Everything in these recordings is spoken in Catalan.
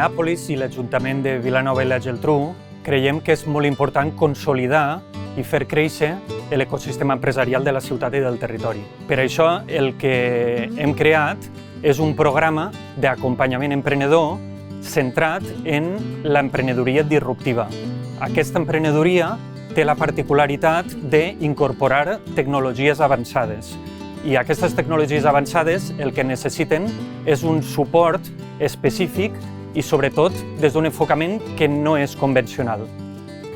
Neàpolis i l'Ajuntament de Vilanova i la Geltrú creiem que és molt important consolidar i fer créixer l'ecosistema empresarial de la ciutat i del territori. Per això el que hem creat és un programa d'acompanyament emprenedor centrat en l'emprenedoria disruptiva. Aquesta emprenedoria té la particularitat d'incorporar tecnologies avançades. I aquestes tecnologies avançades el que necessiten és un suport específic i sobretot des d'un enfocament que no és convencional.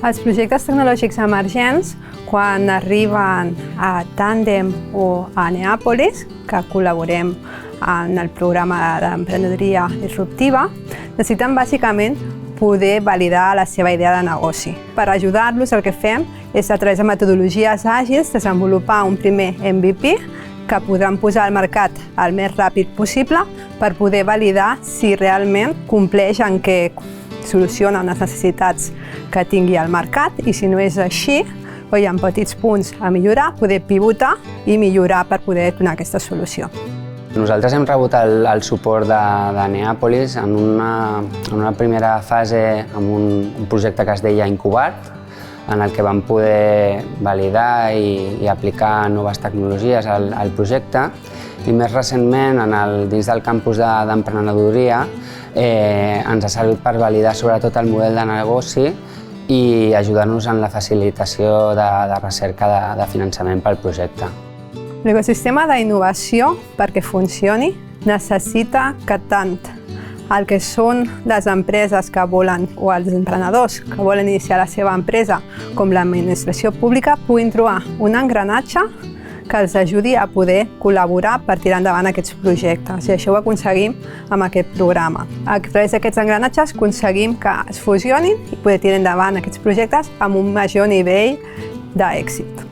Els projectes tecnològics emergents, quan arriben a Tandem o a Neàpolis, que col·laborem en el programa d'emprenedoria disruptiva, necessiten bàsicament poder validar la seva idea de negoci. Per ajudar-los el que fem és a través de metodologies àgils desenvolupar un primer MVP que podran posar al mercat el més ràpid possible per poder validar si realment compleix en què soluciona les necessitats que tingui el mercat i si no és així o hi ha petits punts a millorar, poder pivotar i millorar per poder donar aquesta solució. Nosaltres hem rebut el suport de Neàpolis en una primera fase amb un projecte que es deia Incubart, en el que vam poder validar i aplicar noves tecnologies al projecte. I més recentment, dins del campus d'emprenedoria, ens ha servit per validar sobretot el model de negoci i ajudar-nos en la facilitació de recerca de finançament pel projecte. L'ecosistema d'innovació, perquè funcioni, necessita que tant el que són les empreses que volen o els emprenedors que volen iniciar la seva empresa com l'administració pública puguin trobar un engranatge que els ajudi a poder col·laborar per tirar endavant aquests projectes. I això ho aconseguim amb aquest programa. A través d'aquests engranatges aconseguim que es fusionin i poder tirar endavant aquests projectes amb un major nivell d'èxit.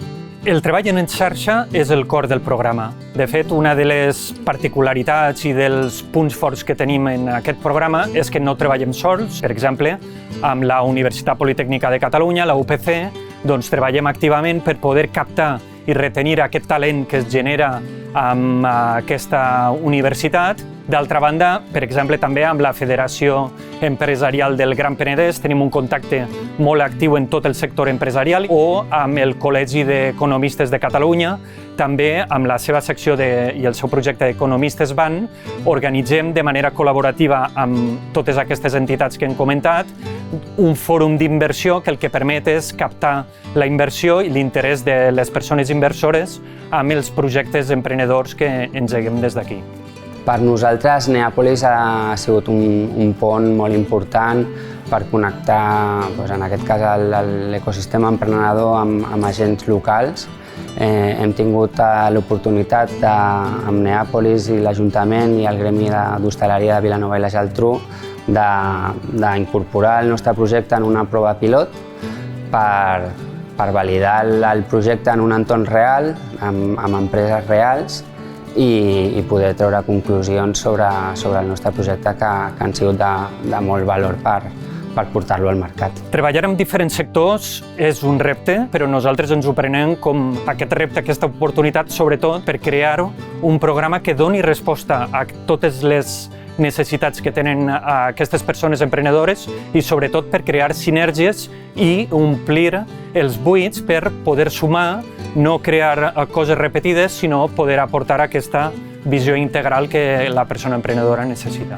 El treball en xarxa és el cor del programa. De fet, una de les particularitats i dels punts forts que tenim en aquest programa és que no treballem sols. Per exemple, amb la Universitat Politècnica de Catalunya, la UPC, doncs treballem activament per poder captar i retenir aquest talent que es genera amb aquesta universitat. D'altra banda, per exemple, també amb la Federació Empresarial del Gran Penedès tenim un contacte molt actiu en tot el sector empresarial o amb el Col·legi d'Economistes de Catalunya, també amb la seva secció i el seu projecte d'Economistes Van, organitzem de manera col·laborativa amb totes aquestes entitats que hem comentat un fòrum d'inversió que el que permet és captar la inversió i l'interès de les persones inversores amb els projectes emprenedors que engeguem des d'aquí. Per nosaltres, Neàpolis ha sigut un pont molt important per connectar, en aquest cas, l'ecosistema emprenedor amb agents locals. Hem tingut l'oportunitat amb Neàpolis i l'Ajuntament i el Gremi d'Hostaleria de Vilanova i la Geltrú d'incorporar el nostre projecte en una prova pilot per validar el projecte en un entorn real, amb empreses reals, i poder treure conclusions sobre el nostre projecte que han sigut de molt valor per portar-lo al mercat. Treballar en diferents sectors és un repte, però nosaltres ens ho prenem com aquest repte, aquesta oportunitat, sobretot per crear un programa que doni resposta a totes les necessitats que tenen aquestes persones emprenedores i sobretot per crear sinergies i omplir els buits per poder sumar, no crear coses repetides, sinó poder aportar aquesta visió integral que la persona emprenedora necessita.